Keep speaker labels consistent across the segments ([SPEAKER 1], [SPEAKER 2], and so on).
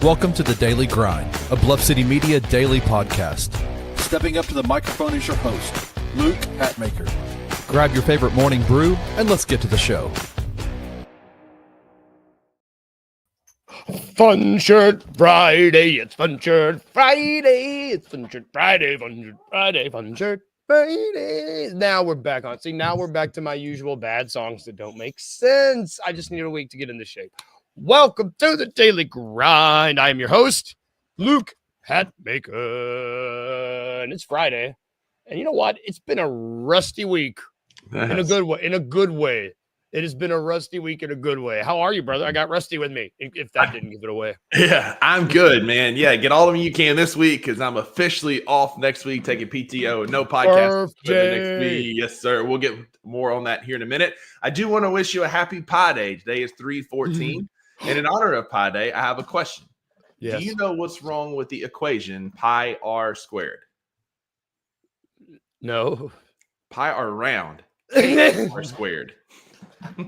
[SPEAKER 1] Welcome to the Daily Grind, a Bluff City Media daily podcast. Stepping up to the microphone is your host, Luke Hatmaker. Grab your favorite morning brew and let's get to the show.
[SPEAKER 2] Fun Shirt Friday, it's Fun Shirt Friday, it's Fun Shirt Friday, Fun Shirt Friday, Fun Shirt Friday. Now we're back on. See, now we're back to my usual bad songs that don't make sense. I just need a week to get into shape. Welcome to the Daily Grind. I am your host, Luke Hatmaker, and it's Friday. And you know what? It's been a rusty week in a good way. In a good way. It has been a rusty week in a good way. How are you, brother? I got Rusty with me, if that didn't give it away.
[SPEAKER 3] Yeah, I'm good, man. Yeah, get all of you can this week because I'm officially off next week, taking PTO and no podcast next week. Yes, sir. We'll get more on that here in a minute. I do want to wish you a happy Pi Day. Today is 3/14. And in honor of Pi Day, I have a question. Yes. Do you know what's wrong with the equation pi r squared?
[SPEAKER 2] No.
[SPEAKER 3] Pi r round, r squared.
[SPEAKER 2] You're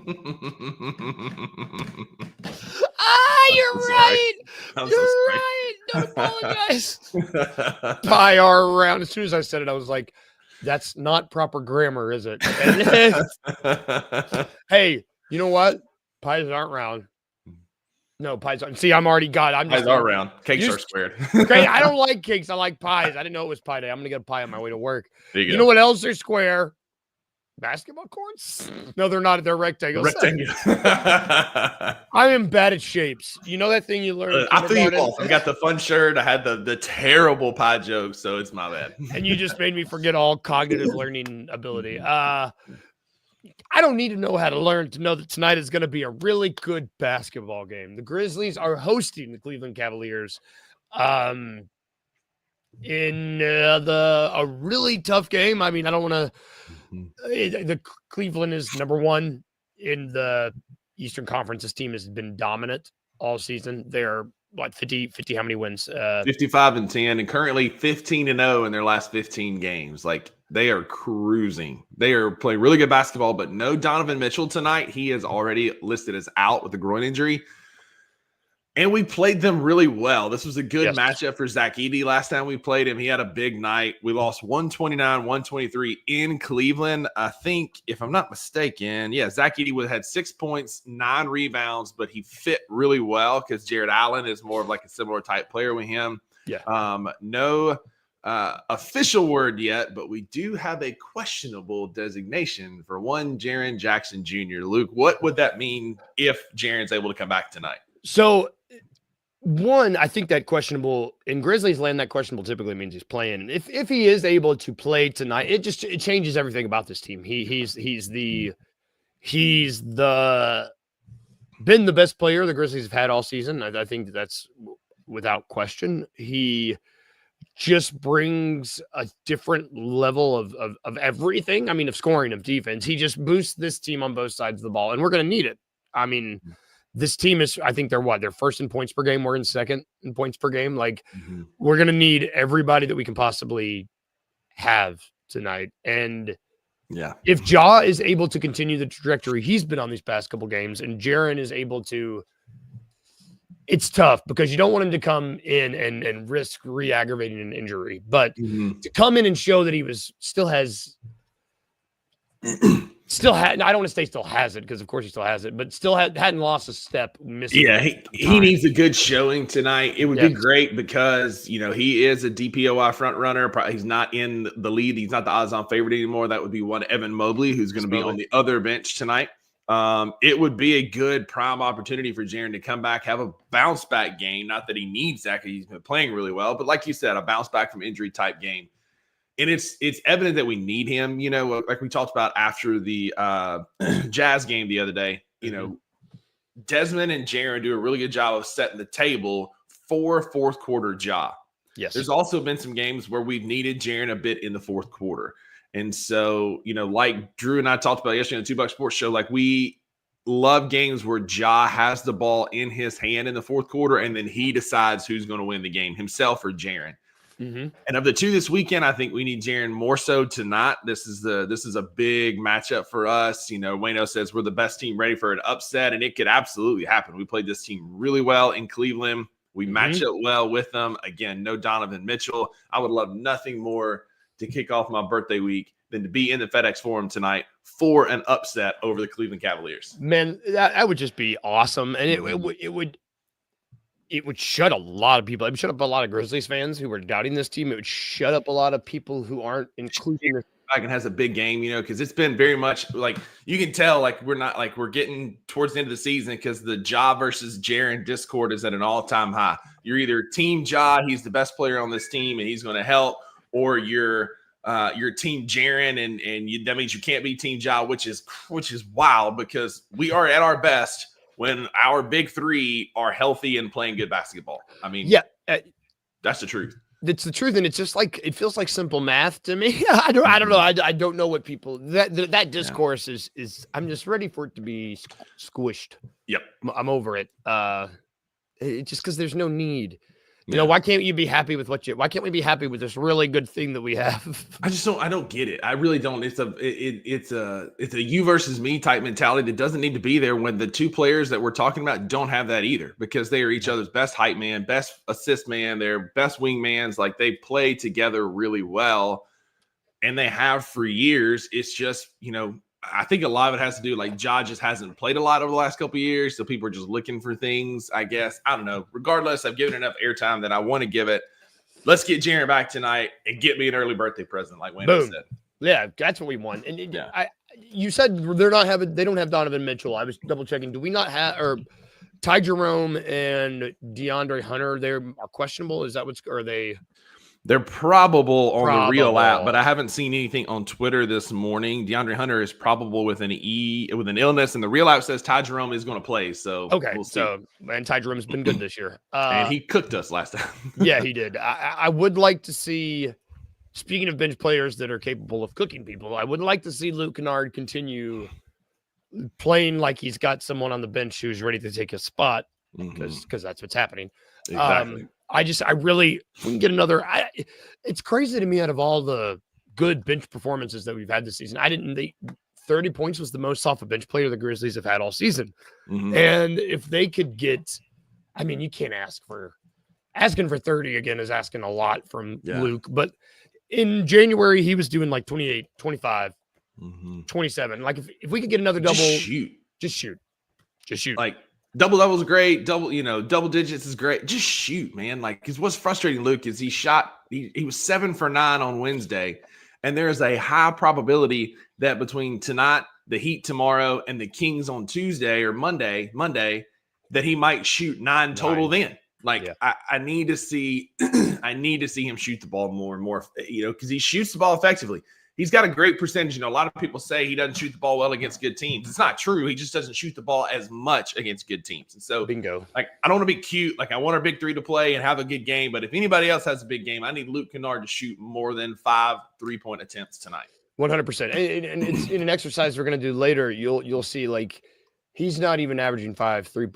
[SPEAKER 2] right. You're right. Don't apologize. Pi r round. As soon as I said it, I was like, that's not proper grammar, is it? Hey, you know what? Pies aren't round. No, pies aren't. See, I'm already got it.
[SPEAKER 3] Pies are round. Cakes are squared.
[SPEAKER 2] Great. I don't like cakes. I like pies. I didn't know it was Pi Day. I'm going to get a pie on my way to work.
[SPEAKER 3] You
[SPEAKER 2] know what else are square? Basketball courts? No, they're not. They're rectangles.
[SPEAKER 3] Rectangle.
[SPEAKER 2] I am bad at shapes. You know that thing you learned?
[SPEAKER 3] I feel you off. I got the fun shirt. I had the terrible pie joke, so it's my bad.
[SPEAKER 2] And you just made me forget all cognitive learning ability. I don't need to know how to learn to know that tonight is going to be a really good basketball game. The Grizzlies are hosting the Cleveland Cavaliers in a really tough game. I mean, I don't want to. The Cleveland is number one in the Eastern Conference. This team has been dominant all season. They're 50 how many wins?
[SPEAKER 3] 55-10, and currently 15-0 in their last 15 games. Like, they are cruising. They are playing really good basketball, but no Donovan Mitchell tonight. He is already listed as out with a groin injury. And we played them really well. This was a good matchup for Zach Edey. Last time we played him, he had a big night. We lost 129-123 in Cleveland. I think, if I'm not mistaken, Zach Edey had 6 points, 9 rebounds, but he fit really well because Jared Allen is more of like a similar type player with him. No official word yet, but we do have a questionable designation for one Jaren Jackson Jr. Luke, what would that mean if Jaren's able to come back tonight?
[SPEAKER 2] So, one, I think that questionable in Grizzlies land, that questionable typically means he's playing. If he is able to play tonight, it changes everything about this team. He's been the best player the Grizzlies have had all season. I think that's without question. He just brings a different level of everything. I mean, of scoring, of defense. He just boosts this team on both sides of the ball, and we're going to need it. I mean, this team is, I think they're first in points per game. We're in second in points per game. Like, we're going to need everybody that we can possibly have tonight. And if Ja is able to continue the trajectory he's been on these past couple games, and Jaren is able to, it's tough because you don't want him to come in and risk re-aggravating an injury. But to come in and show that he I don't want to say still has it because, of course, he still has it, but still hadn't lost a step.
[SPEAKER 3] He needs a good showing tonight. It would be great because, he is a DPOI front runner. He's not in the lead. He's not the odds-on favorite anymore. That would be one Evan Mobley, who's going to be on the other bench tonight. It would be a good prime opportunity for Jaren to come back, have a bounce-back game. Not that he needs that because he's been playing really well, but like you said, a bounce-back from injury-type game. And it's evident that we need him, like we talked about after the Jazz game the other day. Desmond and Jaren do a really good job of setting the table for fourth quarter Ja.
[SPEAKER 2] Yes.
[SPEAKER 3] There's also been some games where we've needed Jaren a bit in the fourth quarter. And so, like Drew and I talked about yesterday on the 2 Buck Sports Show, like we love games where Ja has the ball in his hand in the fourth quarter, and then he decides who's going to win the game, himself or Jaren. And of the two this weekend, I think we need Jaren more so tonight. This is a big matchup for us. Wayno says we're the best team ready for an upset, and it could absolutely happen. We played this team really well in Cleveland. We match up well with them. Again, no Donovan Mitchell. I would love nothing more to kick off my birthday week than to be in the FedEx Forum tonight for an upset over the Cleveland Cavaliers.
[SPEAKER 2] Man, that would just be awesome. And it would shut a lot of people. It would shut up a lot of Grizzlies fans who were doubting this team. It would shut up a lot of people who aren't including this.
[SPEAKER 3] And has a big game, because it's been very much like you can tell, like we're getting towards the end of the season because the Ja versus Jaren discord is at an all-time high. You're either team Ja, he's the best player on this team and he's going to help, or you're team Jaren and that means you can't be team Ja, which is wild because we are at our best when our big three are healthy and playing good basketball. I mean,
[SPEAKER 2] yeah,
[SPEAKER 3] that's the truth.
[SPEAKER 2] It's the truth, and it's just like it feels like simple math to me. I don't know. I don't know what people that discourse is. I'm just ready for it to be squished.
[SPEAKER 3] Yep,
[SPEAKER 2] I'm over it. Just because there's no need. Why can't you be happy with why can't we be happy with this really good thing that we have? I don't get it. I really don't. It's a you versus me type mentality that doesn't need to be there when the two players that we're talking about don't have that either, because they are each other's best hype man, best assist man, their best wingmans. Like, they play together really well and they have for years. It's just, I think a lot of it has to do, like, Ja just hasn't played a lot over the last couple of years, so people are just looking for things, I guess. I don't know. Regardless, I've given enough airtime that I want to give it. Let's get Jaren back tonight and get me an early birthday present, like Wayne said. Yeah, that's what we want. And you said they don't have Donovan Mitchell. I was double checking. Do we not have, or Ty Jerome and DeAndre Hunter? They are questionable. Is that are they?
[SPEAKER 3] They're probable on the real app, but I haven't seen anything on Twitter this morning. DeAndre Hunter is probable with an illness, and the real app says Ty Jerome is going to play. So
[SPEAKER 2] okay,
[SPEAKER 3] we'll
[SPEAKER 2] and Ty Jerome's been good this year,
[SPEAKER 3] and he cooked us last time.
[SPEAKER 2] Yeah, he did. I would like to see. Speaking of bench players that are capable of cooking people, I would like to see Luke Kennard continue playing like he's got someone on the bench who's ready to take his spot, because that's what's happening.
[SPEAKER 3] Exactly.
[SPEAKER 2] I really, we can get another. It's crazy to me, out of all the good bench performances that we've had this season, 30 points was the most off a bench player the Grizzlies have had all season. And if they could get, you can't asking for 30 again is asking a lot from Luke, but in January, he was doing like 28, 25, 27. Like, if we could get another double, just shoot.
[SPEAKER 3] Like, double is great. Double digits is great. Just shoot, man. Like, because what's frustrating, Luke, is he was 7 for 9 on Wednesday, and there is a high probability that between tonight, the Heat tomorrow, and the Kings on Tuesday or Monday, that he might shoot 9 total then. Like, I need to see him shoot the ball more and more, because he shoots the ball effectively. He's got a great percentage. A lot of people say he doesn't shoot the ball well against good teams. It's not true. He just doesn't shoot the ball as much against good teams. And so,
[SPEAKER 2] bingo. Like,
[SPEAKER 3] I don't want to be cute. Like, I want our big three to play and have a good game. But if anybody else has a big game, I need Luke Kennard to shoot more than 5 3-point attempts tonight.
[SPEAKER 2] 100%. And it's in an exercise we're going to do later. You'll see, like, he's not even averaging 5 3.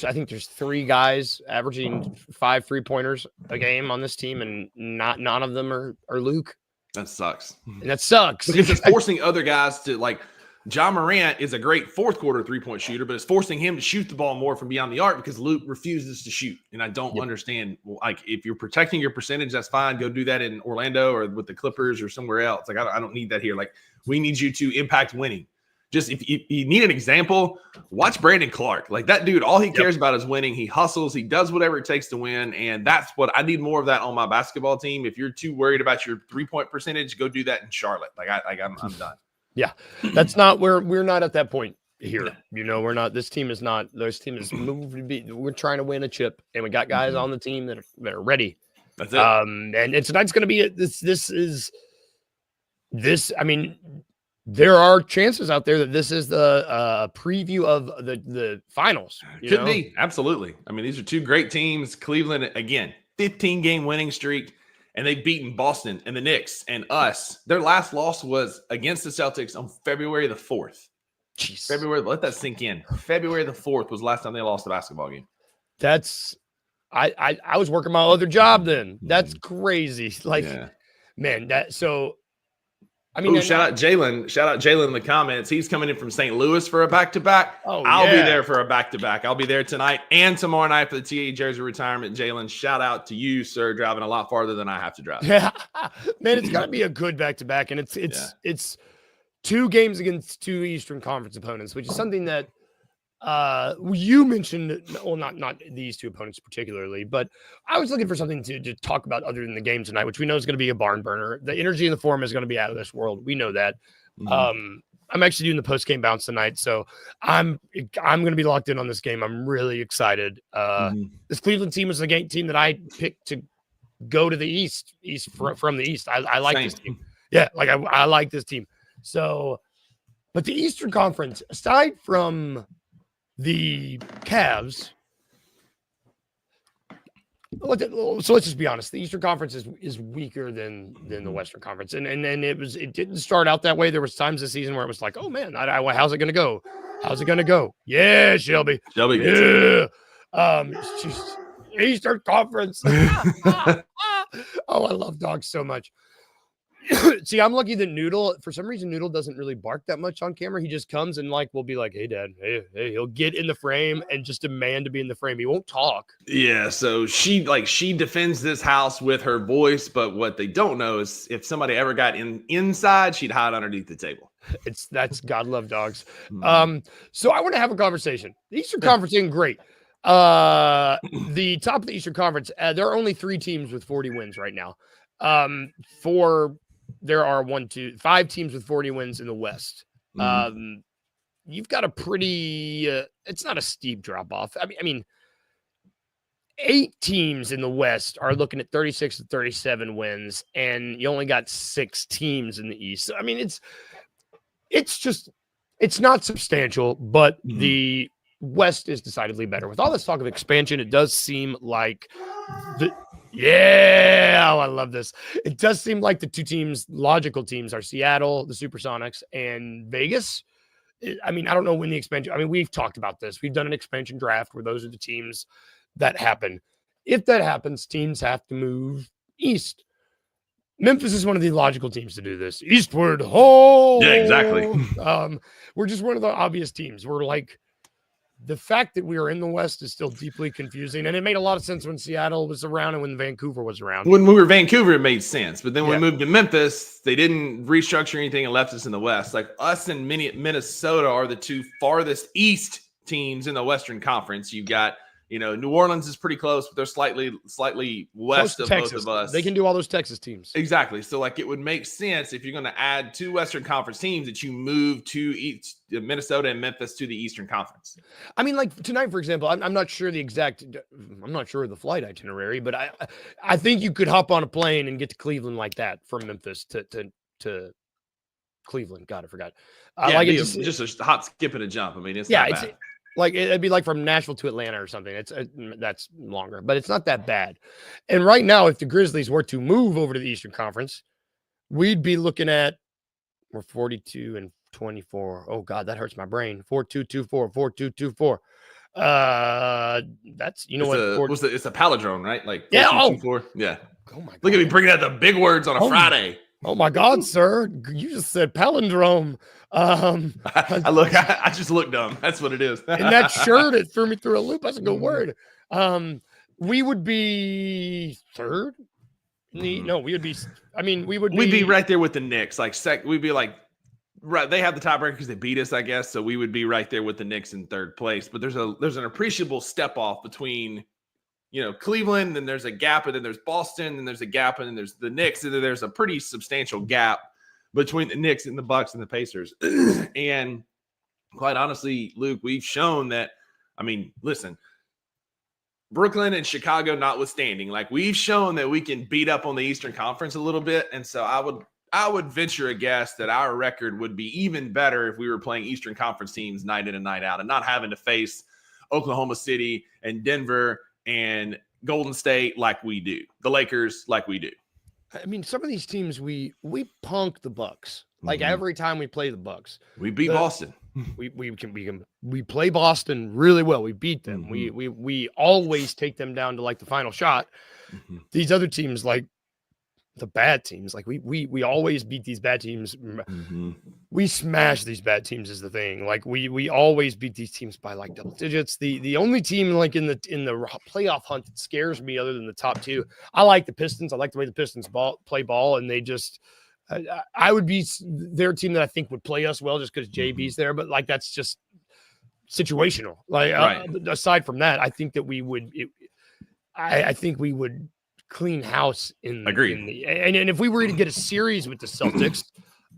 [SPEAKER 2] I think there's 3 guys averaging 5 3-pointers a game on this team, and none of them are Luke.
[SPEAKER 3] That sucks.
[SPEAKER 2] And that sucks.
[SPEAKER 3] Because it's forcing other guys to, like, John Morant is a great fourth quarter 3-point shooter, but it's forcing him to shoot the ball more from beyond the arc because Luke refuses to shoot. And I don't understand. Like, if you're protecting your percentage, that's fine. Go do that in Orlando or with the Clippers or somewhere else. Like, I don't need that here. Like, we need you to impact winning. Just if you need an example, watch Brandon Clark. Like, that dude, all he cares about is winning. He hustles. He does whatever it takes to win. And that's what I need more of that on my basketball team. If you're too worried about your 3-point percentage, go do that in Charlotte. I'm done.
[SPEAKER 2] Yeah, that's not where we're not at that point here. We're not. This team is not. This team is moved to be. We're trying to win a chip, and we got guys on the team that are ready.
[SPEAKER 3] That's it.
[SPEAKER 2] And tonight's going to be this. I mean, there are chances out there that this is the preview of the finals.
[SPEAKER 3] Could be. Absolutely. I mean, these are two great teams. Cleveland, again, 15-game winning streak, and they've beaten Boston and the Knicks and us. Their last loss was against the Celtics on February the 4th.
[SPEAKER 2] Jeez.
[SPEAKER 3] Let that sink in. February the 4th was the last time they lost a basketball game.
[SPEAKER 2] That's I was working my other job then. That's crazy. Like, man, I mean,
[SPEAKER 3] shout out Jalen. Shout out Jalen in the comments. He's coming in from St. Louis for a back-to-back. I'll be there for a back-to-back. I'll be there tonight and tomorrow night for the TA jersey retirement. Jalen, shout out to you, sir, driving a lot farther than I have to drive.
[SPEAKER 2] Yeah, man, it's got to be a good back-to-back, and it's 2 games against 2 Eastern Conference opponents, which is something that you mentioned. Well, not these 2 opponents particularly, but I was looking for something to talk about other than the game tonight, which we know is going to be a barn burner. The energy in the forum is going to be out of this world. We know that. Mm-hmm. I'm actually doing the post-game bounce tonight, so I'm going to be locked in on this game. I'm really excited. This Cleveland team is the team that I picked to go to the East from the East. I like this team. Yeah, like I like this team. So, but the Eastern Conference, aside from the Cavs, so let's just be honest. The Eastern Conference is weaker than the Western Conference, and it didn't start out that way. There was times this season where it was like, oh man, how's it gonna go? How's it gonna go? Yeah, Shelby. Yeah. Eastern Conference. Oh, I love dogs so much. See, I'm lucky that Noodle, for some reason, Noodle doesn't really bark that much on camera. He just comes and will be like, hey, Dad, hey, he'll get in the frame and just demand to be in the frame. He won't talk.
[SPEAKER 3] Yeah, so she defends this house with her voice, but what they don't know is if somebody ever got inside, she'd hide underneath the table.
[SPEAKER 2] That's God love dogs. So I want to have a conversation. The Eastern Conference isn't great. The top of the Eastern Conference, there are only 3 teams with 40 wins right now. There are 5 teams with 40 wins in the West. You've got a pretty, it's not a steep drop off. I mean, 8 teams in the West are looking at 36 to 37 wins, and you only got 6 teams in the East. So, I mean, it's not substantial, but the West is decidedly better. With all this talk of expansion, it does seem like I love this. It does seem like the 2 logical teams are Seattle, the Supersonics, and Vegas. I mean, I don't know when the expansion. I mean, we've talked about this. We've done an expansion draft where those are the teams that happen. If that happens, teams have to move east. Memphis is one of the logical teams to do this. Eastward, ho!
[SPEAKER 3] Yeah, exactly.
[SPEAKER 2] We're just one of the obvious teams. We're like, the fact that we are in the West is still deeply confusing, and it made a lot of sense when Seattle was around and when Vancouver was around.
[SPEAKER 3] When we were Vancouver, it made sense, but then when we moved to Memphis, they didn't restructure anything and left us in the West. Like us and Minnesota are the 2 farthest east teams in the Western Conference. You've got, New Orleans is pretty close, but they're slightly west of
[SPEAKER 2] Texas.
[SPEAKER 3] Both of us.
[SPEAKER 2] They can do all those Texas teams.
[SPEAKER 3] Exactly. So it would make sense if you're going to add 2 Western Conference teams that you move to Minnesota and Memphis to the Eastern Conference.
[SPEAKER 2] I mean, like tonight, for example, I'm not sure of the flight itinerary, but I think you could hop on a plane and get to Cleveland like that from Memphis to Cleveland. God, I forgot.
[SPEAKER 3] Just a hop, skip, and a jump. I mean, it's not bad.
[SPEAKER 2] It'd be like from Nashville to Atlanta or something. That's longer, but it's not that bad. And right now, if the Grizzlies were to move over to the Eastern Conference, we'd be looking at, we're 42 and 24. Oh God, that hurts my brain. 4-2-2-4, 4-2-2-4. That's
[SPEAKER 3] it's a palindrome, right? Like
[SPEAKER 2] 4-2-2-4.
[SPEAKER 3] Yeah.
[SPEAKER 2] Oh my God.
[SPEAKER 3] Look at me bringing out the big words on a Friday.
[SPEAKER 2] Oh my God, sir! You just said palindrome.
[SPEAKER 3] I just look dumb. That's what it is.
[SPEAKER 2] And that shirt, it threw me through a loop. That's a good word. We would be 3rd. No, we would be. I mean, we'd
[SPEAKER 3] be right there with the Knicks. We'd be like, right. They have the tiebreaker because they beat us, I guess. So we would be right there with the Knicks in 3rd place. But there's an appreciable step off between, Cleveland, then there's a gap, and then there's Boston, and there's a gap, and then there's the Knicks, and then there's a pretty substantial gap between the Knicks and the Bucks and the Pacers. And quite honestly, Luke, we've shown that, listen, Brooklyn and Chicago notwithstanding, we've shown that we can beat up on the Eastern Conference a little bit. And so I would venture a guess that our record would be even better if we were playing Eastern Conference teams night in and night out and not having to face Oklahoma City and Denver and Golden State like we do, the Lakers like we do.
[SPEAKER 2] I mean, some of these teams we punk the Bucks. Every time we play the Bucks,
[SPEAKER 3] we beat Boston.
[SPEAKER 2] We play Boston really well. We beat them. We always take them down to the final shot. These other teams the bad teams. Like we always beat these bad teams.
[SPEAKER 3] Mm-hmm.
[SPEAKER 2] We smash these bad teams is the thing. Like we always beat these teams by like double digits. The only team like in the playoff hunt that scares me other than the top two. I like the Pistons. I like the way the Pistons play ball, and they just I would be their team that I think would play us well just because JB's there. But like that's just situational. Like
[SPEAKER 3] right.
[SPEAKER 2] Aside from that, I think that we would. I think we would clean house in and if we were to get a series with the Celtics,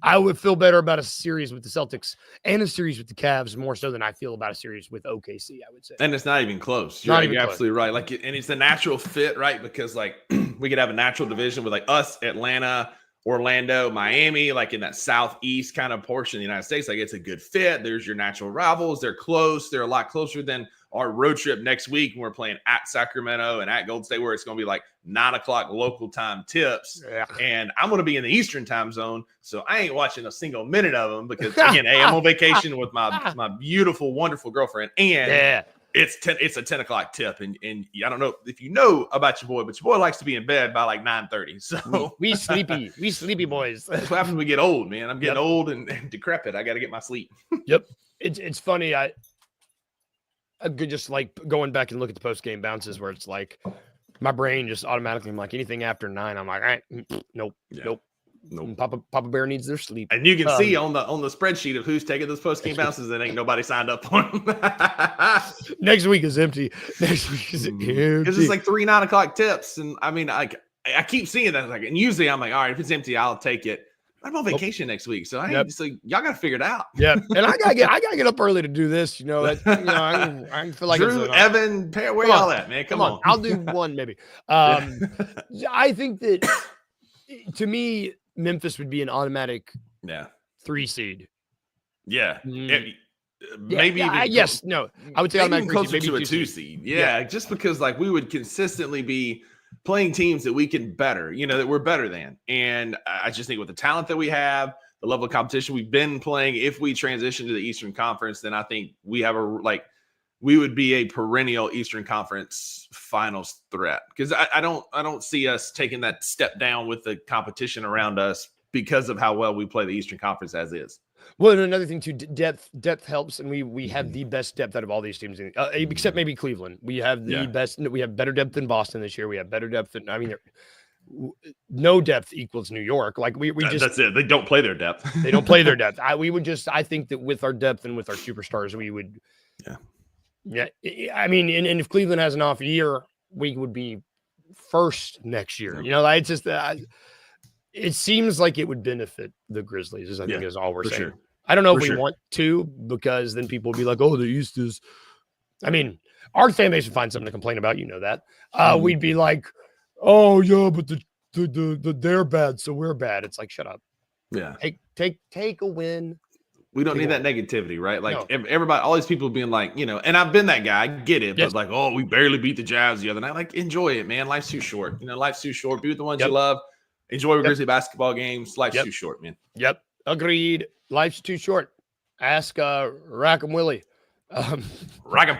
[SPEAKER 2] I would feel better about a series with the Celtics and a series with the Cavs more so than I feel about a series with OKC, I would say.
[SPEAKER 3] And it's not even close. You're absolutely right. Like, and it's a natural fit, right? Because like we could have a natural division with like us, Atlanta, Orlando, Miami, like in that southeast kind of portion of the United States. Like it's a good fit. There's your natural rivals. They're close. They're a lot closer than our road trip next week when we're playing at Sacramento and at Golden State, where it's going to be like 9:00 local time tips. Yeah. And I'm going to be in the Eastern time zone. So I ain't watching a single minute of them because again, hey, I'm on vacation with my beautiful, wonderful girlfriend. And it's a 10:00 tip. And I don't know if you know about your boy, but your boy likes to be in bed by like 9:30. So
[SPEAKER 2] we sleepy boys.
[SPEAKER 3] That's what happens when we get old, man. I'm getting old and decrepit. I got to get my sleep.
[SPEAKER 2] Yep. It's funny. I could just like going back and look at the post game bounces where it's like my brain just automatically, I'm like anything after 9, I'm like, all right, nope. Papa Bear needs their sleep.
[SPEAKER 3] And you can see on the spreadsheet of who's taking those post game bounces that ain't nobody signed up for them.
[SPEAKER 2] Next week is empty. Next week is empty.
[SPEAKER 3] Because it's like 3 9:00 tips. And I mean, I keep seeing that. Like, and usually I'm like, all right, if it's empty, I'll take it. I'm on vacation next week, so just like y'all got to figure it out.
[SPEAKER 2] Yeah, and I gotta get up early to do this. You know, I feel like
[SPEAKER 3] Drew, Evan, where y'all at, man? Come on.
[SPEAKER 2] I'll do one maybe. I think that to me, Memphis would be an automatic 3 seed.
[SPEAKER 3] Yeah, maybe even
[SPEAKER 2] I would say
[SPEAKER 3] automatic closer to a 2 seed. Yeah, just because like we would consistently be playing teams that we can better, that we're better than. And I just think with the talent that we have, the level of competition we've been playing, if we transition to the Eastern Conference, then I think we have we would be a perennial Eastern Conference finals threat. Because I don't see us taking that step down with the competition around us because of how well we play the Eastern Conference as is.
[SPEAKER 2] Well, and another thing too, depth helps, and we have the best depth out of all these teams, except maybe Cleveland. We have the best. We have better depth than Boston this year. We have better depth than no depth equals New York. Like we just
[SPEAKER 3] that's it. They don't play their depth.
[SPEAKER 2] They don't play their depth. I think that with our depth and with our superstars, we would. Yeah. I mean, and if Cleveland has an off year, we would be first next year. It's just it seems like it would benefit the Grizzlies, I think is all we're saying. Sure. I don't know if we want to, because then people will be like, oh, the East is. I mean, our fan base would find something to complain about. That. We'd be like, oh, yeah, but they're bad, so we're bad. It's like, shut up.
[SPEAKER 3] Yeah.
[SPEAKER 2] Take a win.
[SPEAKER 3] We don't need that negativity, right? Like everybody, all these people being like, and I've been that guy. I get it. But like, oh, we barely beat the Jazz the other night. Like, enjoy it, man. Life's too short. Life's too short. Be with the ones you love. Enjoy Grizzly basketball games. Life's too short, man.
[SPEAKER 2] Yep. Agreed. Life's too short. Ask Rackham Willie.
[SPEAKER 3] Rackham.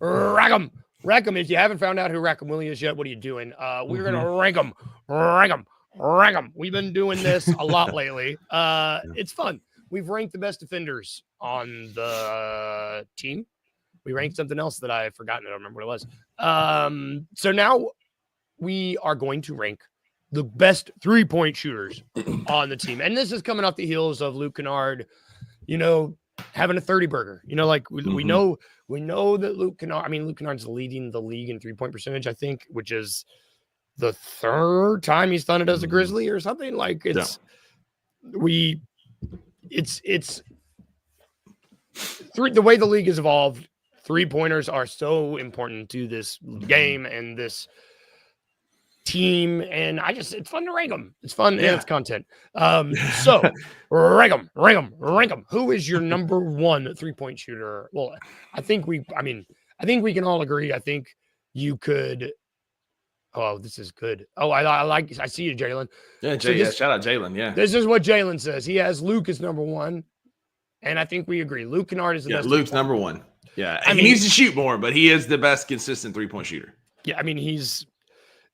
[SPEAKER 2] Rackham. If you haven't found out who Rackham Willie is yet, what are you doing? We're going to rank him. We've been doing this a lot lately. It's fun. We've ranked the best defenders on the team. We ranked something else that I've forgotten. I don't remember what it was. So now we are going to rank the best 3-point shooters on the team. And this is coming off the heels of Luke Kennard, having a 30 burger. We know that Luke Kennard's leading the league in 3-point percentage, I think, which is the 3rd time he's done it as a Grizzly or something. Like it's the way the league has evolved. 3-pointers are so important to this game and this team, and it's fun to rank them. It's fun and it's content. So rank them. Who is your number 1 3-point shooter? Well, I think we can all agree. I think you could. Oh, this is good. Oh, I see you, Jalen.
[SPEAKER 3] Yeah, shout out Jalen. Yeah,
[SPEAKER 2] this is what Jalen says. He has Luke as number 1, and I think we agree. Luke Kennard is the best.
[SPEAKER 3] Luke's number 1. Yeah, he needs to shoot more, but he is the best consistent 3-point shooter.
[SPEAKER 2] Yeah, I mean,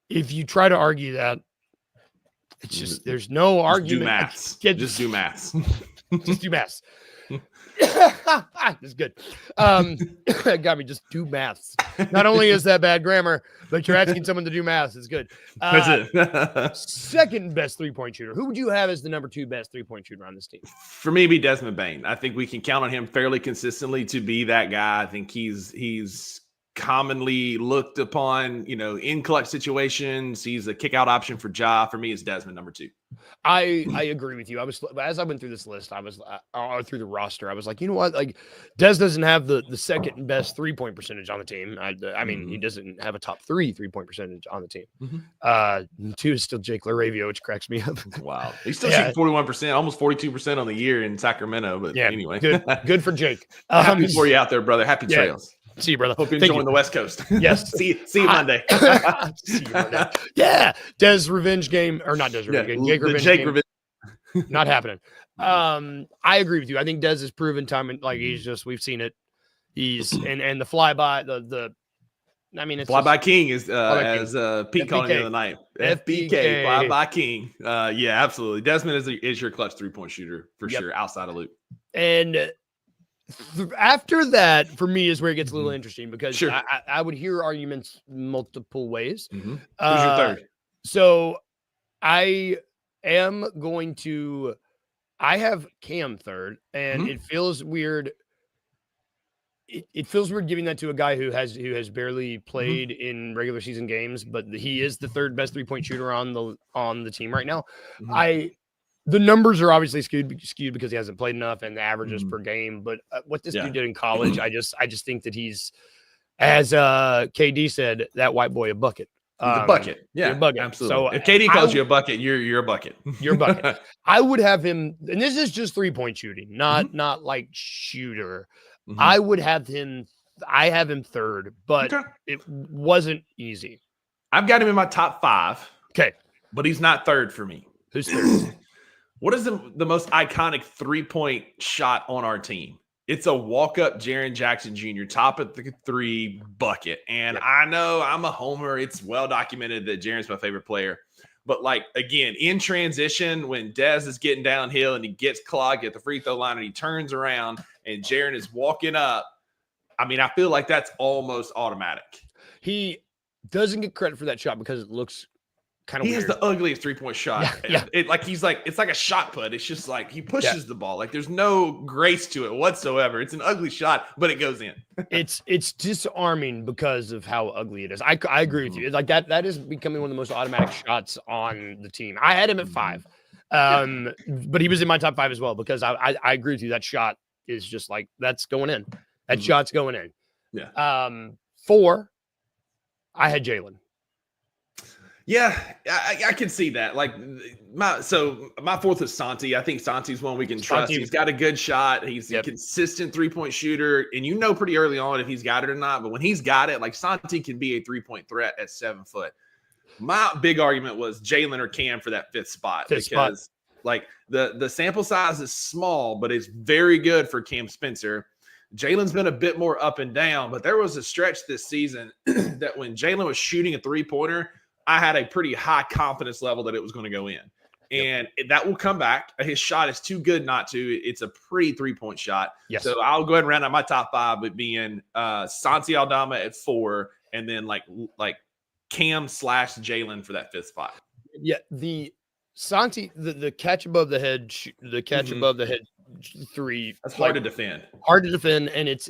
[SPEAKER 2] if you try to argue that, It's just there's no argument.
[SPEAKER 3] Do maths. Just do maths.
[SPEAKER 2] Just do maths. That's good. Got me. Just do maths. Not only is that bad grammar, but you're asking someone to do maths. It's good.
[SPEAKER 3] That's it.
[SPEAKER 2] Second best 3-point shooter. Who would you have as the number 2 best 3-point shooter on this team?
[SPEAKER 3] For me, it'd be Desmond Bane. I think we can count on him fairly consistently to be that guy. I think he's commonly looked upon, in clutch situations. He's a kick out option for Ja. For me, it's Desmond number 2.
[SPEAKER 2] I agree with you. As I went through this list, through the roster, I was like, you know what? Like, Des doesn't have the second best 3-point percentage on the team. I mean, he doesn't have a top 3 3-point percentage on the team. 2 is still Jake LaRavia, which cracks me up.
[SPEAKER 3] Wow, he's still shooting 41%, almost 42% on the year in Sacramento. But anyway,
[SPEAKER 2] good for Jake.
[SPEAKER 3] Happy for you out there, brother. Happy trails.
[SPEAKER 2] See you, brother.
[SPEAKER 3] Hope you're enjoying the West Coast.
[SPEAKER 2] Yes.
[SPEAKER 3] see you Monday.
[SPEAKER 2] See you Monday. Yeah. Des revenge game, or not Des revenge game. Jake revenge game. Not happening. I agree with you. I think Des has proven time, and like we've seen it. He's and the flyby, it's
[SPEAKER 3] flyby king is as Pete called him the other night. FBK flyby king. Yeah, absolutely. Desmond is your clutch 3-point shooter for sure outside of Luke.
[SPEAKER 2] And after that, for me, is where it gets a little interesting because I would hear arguments multiple ways.
[SPEAKER 3] Who's your third?
[SPEAKER 2] So I am going to. I have Cam third, and it feels weird. It feels weird giving that to a guy who has barely played in regular season games, but he is the third best 3-point shooter on the team right now. The numbers are obviously skewed because he hasn't played enough and the averages per game. But what this dude did in college, I just think that he's, as KD said, that white boy a bucket.
[SPEAKER 3] He's a bucket. Yeah, absolutely. So if KD calls you a bucket, you're a bucket.
[SPEAKER 2] You're a bucket. I would have him, and this is just 3-point shooting, not like shooter. I would have him. I have him third, but it wasn't easy.
[SPEAKER 3] I've got him in my top 5.
[SPEAKER 2] Okay,
[SPEAKER 3] but he's not third for me.
[SPEAKER 2] Who's third?
[SPEAKER 3] What is the most iconic 3-point shot on our team? It's a walk-up Jaren Jackson Jr., top of the 3 bucket. And I know I'm a homer. It's well documented that Jaren's my favorite player. But, again, in transition, when Dez is getting downhill and he gets clogged at the free throw line and he turns around and Jaren is walking up, I feel like that's almost automatic.
[SPEAKER 2] He doesn't get credit for that shot because it looks kind of weird.
[SPEAKER 3] He has the ugliest 3-point shot. It's like a shot put. It's just like he pushes the ball. Like there's no grace to it whatsoever. It's an ugly shot, but it goes in.
[SPEAKER 2] It's disarming because of how ugly it is. I agree with you. Like that is becoming one of the most automatic shots on the team. I had him at 5. But he was in my top 5 as well because I agree with you. That shot is just like that's going in. That shot's going in.
[SPEAKER 3] Yeah.
[SPEAKER 2] 4, I had Jalen.
[SPEAKER 3] Yeah, I can see that. My 4th is Santi. I think Santi's one we can trust. He's got a good shot. He's a consistent 3-point shooter, and pretty early on if he's got it or not. But when he's got it, Santi can be a 3-point threat at 7 foot. My big argument was Jalen or Cam for that 5th spot because the sample size is small, but it's very good for Cam Spencer. Jalen's been a bit more up and down, but there was a stretch this season that when Jalen was shooting a 3-pointer, I had a pretty high confidence level that it was going to go in. And that will come back. His shot is too good not to. It's a pretty 3-point shot.
[SPEAKER 2] Yes.
[SPEAKER 3] So I'll go ahead and round out my top 5 with being Santi Aldama at 4 and then like Cam / Jalen for that 5th spot.
[SPEAKER 2] Yeah, the Santi, the catch above the head, above the head 3.
[SPEAKER 3] That's hard to defend.
[SPEAKER 2] And it's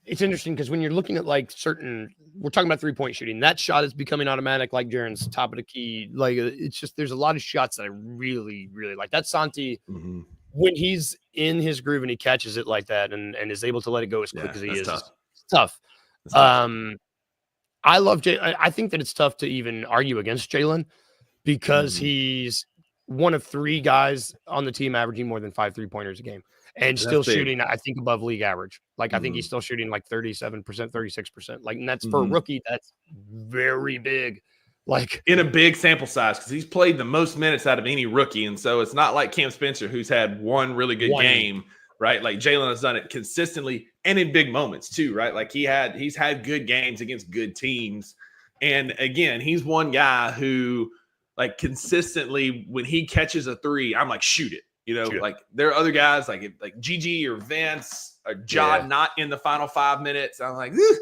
[SPEAKER 2] interesting because when you're looking at we're talking about 3-point shooting, that shot is becoming automatic, like Jaren's top of the key. It's just there's a lot of shots that I really, really like. That Santi, when he's in his groove and he catches it like that and is able to let it go as quick as he is, it's tough. I love Jalen. I think that it's tough to even argue against Jalen because he's one of 3 guys on the team averaging more than 5 3-pointers a game and still shooting, I think, above league average. I think he's still shooting 37%, 36%. And that's for a rookie. That's very big.
[SPEAKER 3] In a big sample size because he's played the most minutes out of any rookie. And so it's not like Cam Spencer, who's had one really good game, right? Jalen has done it consistently and in big moments too, right? He's had good games against good teams. And again, he's one guy who like consistently when he catches a three, I'm like, shoot it.
[SPEAKER 2] Shoot it.
[SPEAKER 3] Like there are other guys like Gigi or Vance or John not in the final 5 minutes. I'm like, ugh.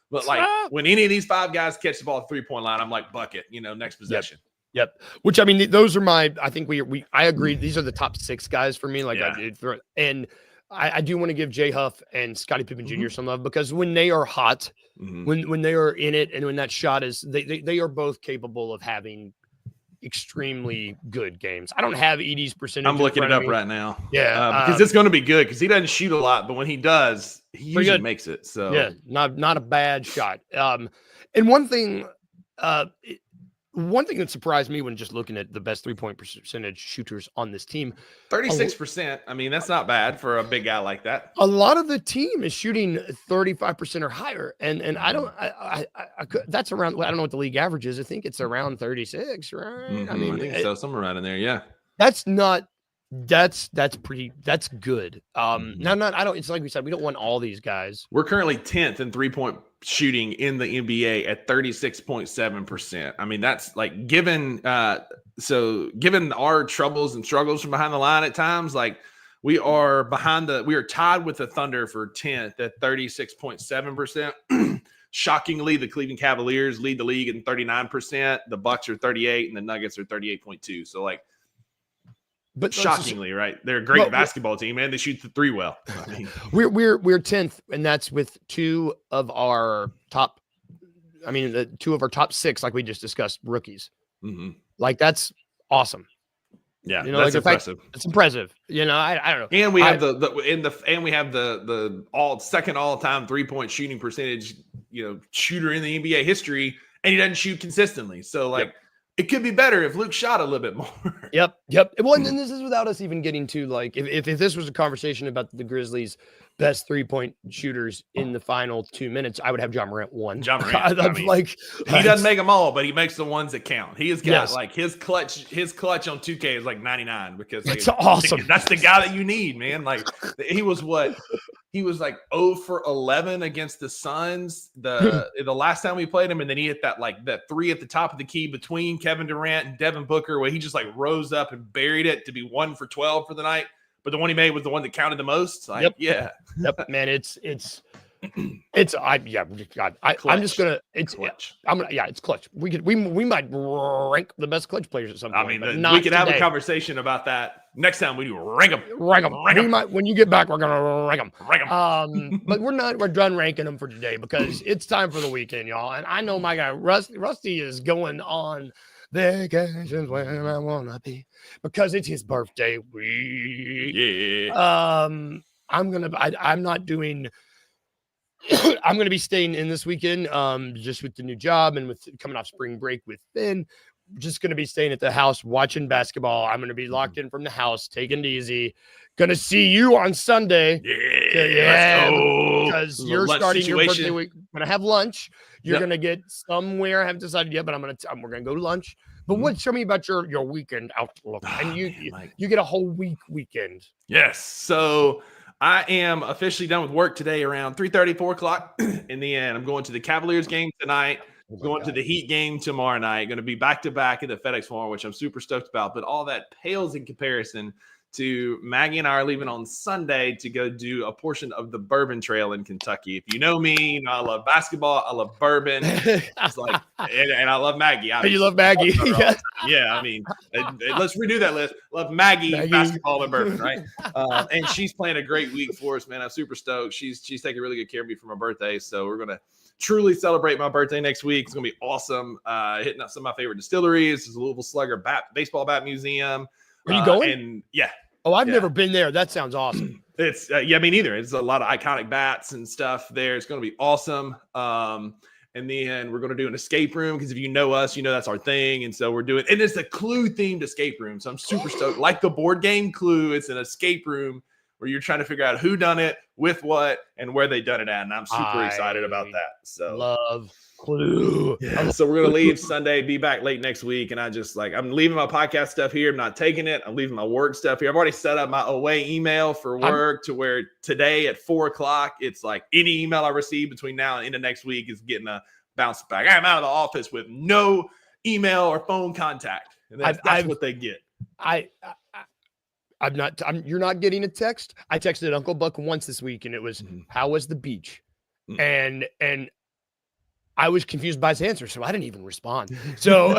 [SPEAKER 3] But like when any of these 5 guys catch the ball at the 3-point line, I'm like, bucket, next possession.
[SPEAKER 2] Yep. Which I mean, those are I think I agree. These are the top 6 guys for me. Like, I do want to give Jay Huff and Scottie Pippen Jr. some love because when they are hot, when they are in it, and when that shot is, they are both capable of having extremely good games. I don't have Edie's percentage.
[SPEAKER 3] I'm looking it up right now.
[SPEAKER 2] Yeah,
[SPEAKER 3] because it's going to be good because he doesn't shoot a lot, but when he does, he usually makes it. So
[SPEAKER 2] yeah, not a bad shot. And one thing that surprised me when just looking at the best 3-point percentage shooters on this team,
[SPEAKER 3] 36%. I mean, that's not bad for a big guy like that.
[SPEAKER 2] A lot of the team is shooting 35% or higher, and that's around. I don't know what the league average is. I think it's around 36, right? I mean,
[SPEAKER 3] I think so, somewhere around in there. Yeah,
[SPEAKER 2] that's not. That's good. It's like we said, we don't want all these guys.
[SPEAKER 3] We're currently 10th in 3-point shooting in the NBA at 36.7%. I mean, that's like given our troubles and struggles from behind the line at times, like we are tied with the Thunder for 10th at 36.7%. Shockingly, the Cleveland Cavaliers lead the league in 39%. The Bucks are 38 and the Nuggets are 38.2. So like, but shockingly, right? They're a great basketball team, and they shoot the 3 well. I mean,
[SPEAKER 2] we're 10th, and that's with 2 of our top. I mean, the 2 of our top 6, like we just discussed, rookies. Like that's awesome.
[SPEAKER 3] Yeah, that's impressive.
[SPEAKER 2] It's impressive. I don't know.
[SPEAKER 3] And we have the second all-time 3-point shooting percentage, shooter in the NBA history, and he doesn't shoot consistently. So like. It could be better if Luke shot a little bit more.
[SPEAKER 2] Yep. Well, and this is without us even getting to like if this was a conversation about the Grizzlies' best 3-point shooters in the final 2 minutes, I would have John Morant 1.
[SPEAKER 3] John Morant, he doesn't make them all, but he makes the ones that count. He has got like his clutch on 2K is like 99 because
[SPEAKER 2] it's awesome.
[SPEAKER 3] That's the guy that you need, man. Like he was like 0 for 11 against the Suns the last time we played him, and then he hit that 3 at the top of the key between Kevin Durant and Devin Booker, where he just like rose up and buried it to be 1 for 12 for the night. But the one he made was the one that counted the most. Like,
[SPEAKER 2] yep, man. It's I'm just gonna. It's
[SPEAKER 3] clutch.
[SPEAKER 2] It's clutch. We might rank the best clutch players at some point.
[SPEAKER 3] I mean, we could have a conversation about that next time we do rank them.
[SPEAKER 2] When you get back, we're gonna rank them. But we're done ranking them for today because it's time for the weekend, y'all. And I know my guy Rusty is going on vacations where I wanna be because it's his birthday week.
[SPEAKER 3] Yeah.
[SPEAKER 2] I'm not doing. I'm going to be staying in this weekend, just with the new job and with coming off spring break with Finn. Just going to be staying at the house watching basketball. I'm going to be locked in from the house, taking it easy. Going to see you on Sunday.
[SPEAKER 3] Yeah,
[SPEAKER 2] because you're starting your birthday week. Going to have lunch. You're going to get somewhere. I haven't decided yet, but we're going to go to lunch. But show me about your weekend outlook, and you get a whole weekend.
[SPEAKER 3] Yes, so. I am officially done with work today around 3:30, 4 o'clock in the end. I'm going to the Cavaliers game tonight, going to the Heat game tomorrow night, going to be back-to-back at the FedEx Forum, which I'm super stoked about. But all that pales in comparison to Maggie and I are leaving on Sunday to go do a portion of the Bourbon Trail in Kentucky. If you know me, I love basketball. I love bourbon. It's like, and I love Maggie.
[SPEAKER 2] You love Maggie.
[SPEAKER 3] Yeah, I mean, let's redo that list. Love Maggie, basketball, and bourbon, right? And she's playing a great week for us, man. I'm super stoked. She's taking really good care of me for my birthday. So we're going to truly celebrate my birthday next week. It's going to be awesome. Hitting up some of my favorite distilleries. There's a Louisville Slugger baseball bat museum.
[SPEAKER 2] Are you going?
[SPEAKER 3] And yeah.
[SPEAKER 2] Oh, I've never been there. That sounds awesome.
[SPEAKER 3] It's me neither. It's a lot of iconic bats and stuff there. It's going to be awesome. And then we're going to do an escape room because if you know us, you know that's our thing. And so we're doing, and it's a Clue themed escape room. So I'm super stoked. Like the board game Clue, it's an escape room where you're trying to figure out who done it, with what, and where they done it at. And I'm super excited about that. So
[SPEAKER 2] love Clue.
[SPEAKER 3] Yeah. So we're going to leave Sunday, be back late next week. And I'm leaving my podcast stuff here. I'm not taking it. I'm leaving my work stuff here. I've already set up my away email for work to where today at 4 o'clock, it's like any email I receive between now and into next week is getting a bounce back. I'm out of the office with no email or phone contact. And that's what they get.
[SPEAKER 2] You're not getting a text. I texted Uncle Buck once this week, and it was, how was the beach? And I was confused by his answer, so I didn't even respond. So,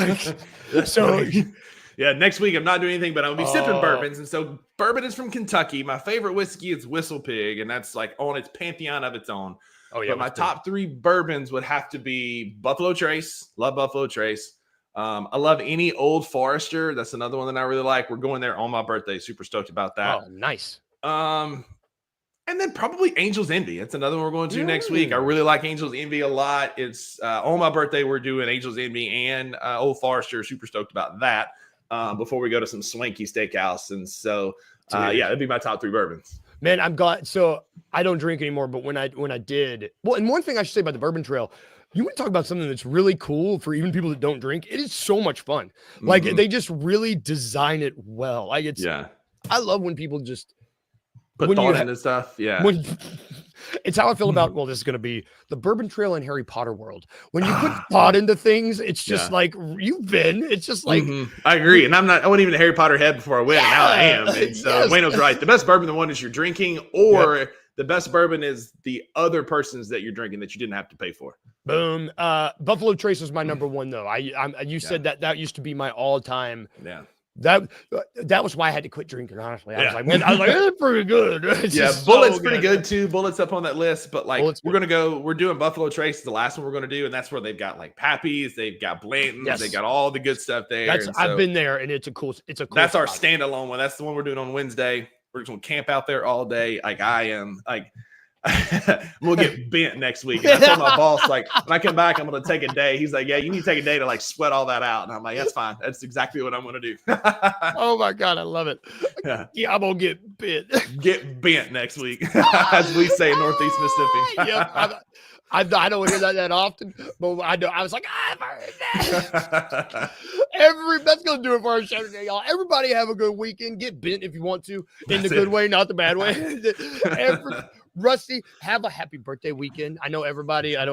[SPEAKER 3] yeah, next week I'm not doing anything, but I'm gonna be sipping bourbons. And so bourbon is from Kentucky. My favorite whiskey is Whistle Pig, and that's like on its pantheon of its own. Oh yeah, but my top 3 bourbons would have to be Buffalo Trace. Love Buffalo Trace. I love any Old Forester. That's another one that I really like. We're going there on my birthday. Super stoked about that.
[SPEAKER 2] Oh, nice.
[SPEAKER 3] And then probably Angel's Envy. It's another one we're going to next week. I really like Angel's Envy a lot. It's on my birthday. We're doing Angel's Envy and Old Forester. Super stoked about that. Before we go to some swanky steakhouse. And so, that'd be my top 3 bourbons.
[SPEAKER 2] Man, so I don't drink anymore, but when I did, well, and one thing I should say about the Bourbon Trail, you want to talk about something that's really cool for even people that don't drink. It is so much fun. Like they just really design it well. Like I love when people just
[SPEAKER 3] put thought into stuff. Yeah.
[SPEAKER 2] It's how I feel about, well, this is going to be the Bourbon Trail in Harry Potter world. When you put thought into things, it's just like it's just like.
[SPEAKER 3] I agree. And I wasn't even a Harry Potter head before I went. And now I am. And so Wayno's right. The best bourbon, the one is you're drinking, or the best bourbon is the other person's that you're drinking that you didn't have to pay for.
[SPEAKER 2] Boom. Buffalo Trace was my number 1 though. You said that used to be my all-time.
[SPEAKER 3] Yeah.
[SPEAKER 2] That was why I had to quit drinking, honestly. I was like, it's pretty good. It's
[SPEAKER 3] Bullet's pretty good too. Bullet's up on that list, but like we're doing Buffalo Trace, the last one we're going to do, and that's where they've got like Pappy's, they've got Blanton's, they got all the good stuff there.
[SPEAKER 2] I've been there, and it's a cool
[SPEAKER 3] that's our standalone one. That's the one we're doing on Wednesday. We're just going to camp out there all day. Like I am like we'll get bent next week. And I told my boss, like, when I come back, I'm going to take a day. He's like, yeah, you need to take a day to like sweat all that out. And I'm like, that's fine. That's exactly what I'm going to do.
[SPEAKER 2] Oh my God. I love it. Yeah, I'm going to get bent.
[SPEAKER 3] Get bent next week, as we say in Northeast Mississippi.
[SPEAKER 2] Yep. I don't hear that often, but I know. I was like, I've heard that. That's going to do it for our show today, y'all. Everybody have a good weekend. Get bent if you want to, in the good way, not the bad way. Rusty, have a happy birthday weekend. I know everybody. I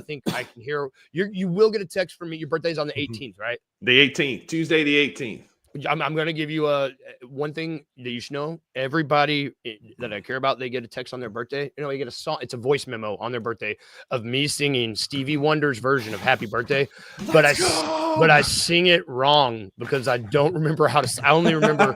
[SPEAKER 2] think I can hear you will get a text from me. Your birthday's on the 18th, right?
[SPEAKER 3] The 18th, Tuesday, the 18th.
[SPEAKER 2] I'm going to give you one thing that you should know. Everybody that I care about, they get a text on their birthday. You get a song. It's a voice memo on their birthday of me singing Stevie Wonder's version of Happy Birthday. But I sing it wrong because I don't remember how to. I only remember.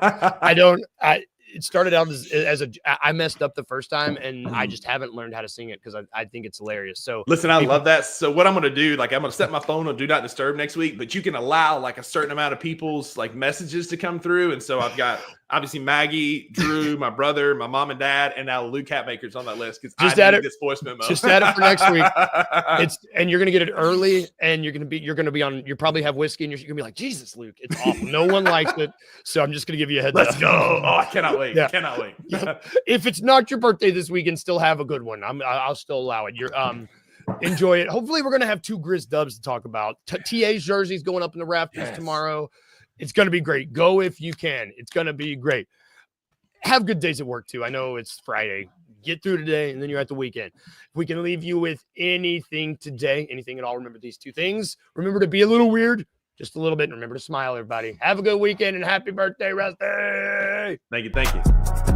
[SPEAKER 2] It started out as I messed up the first time, and I just haven't learned how to sing it because I think it's hilarious. So
[SPEAKER 3] listen, I love that. So what I'm going to do, like I'm going to set my phone on Do Not Disturb next week, but you can allow like a certain amount of people's like messages to come through. And so I've got obviously Maggie, Drew, my brother, my mom and dad, and now Luke Hatmaker's on that list because I need this voice memo.
[SPEAKER 2] Just add it for next week. And you're going to get it early, and you're going to be on. You probably have whiskey, and you're going to be like, Jesus, Luke, it's awful. No one likes it. So I'm just going to give you a heads up.
[SPEAKER 3] Let's go. Oh, I cannot wait. Yeah. Cannot wait.
[SPEAKER 2] If it's not your birthday this weekend, still have a good one. I'll still allow it. Enjoy it. Hopefully, we're going to have 2 Grizz dubs to talk about. TA's jersey's going up in the rafters tomorrow. It's going to be great. Go if you can. It's going to be great. Have good days at work, too. I know it's Friday. Get through today, and then you're at the weekend. If we can leave you with anything today, anything at all, remember these 2 things. Remember to be a little weird, just a little bit, and remember to smile, everybody. Have a good weekend, and happy birthday, Rusty.
[SPEAKER 3] Thank you.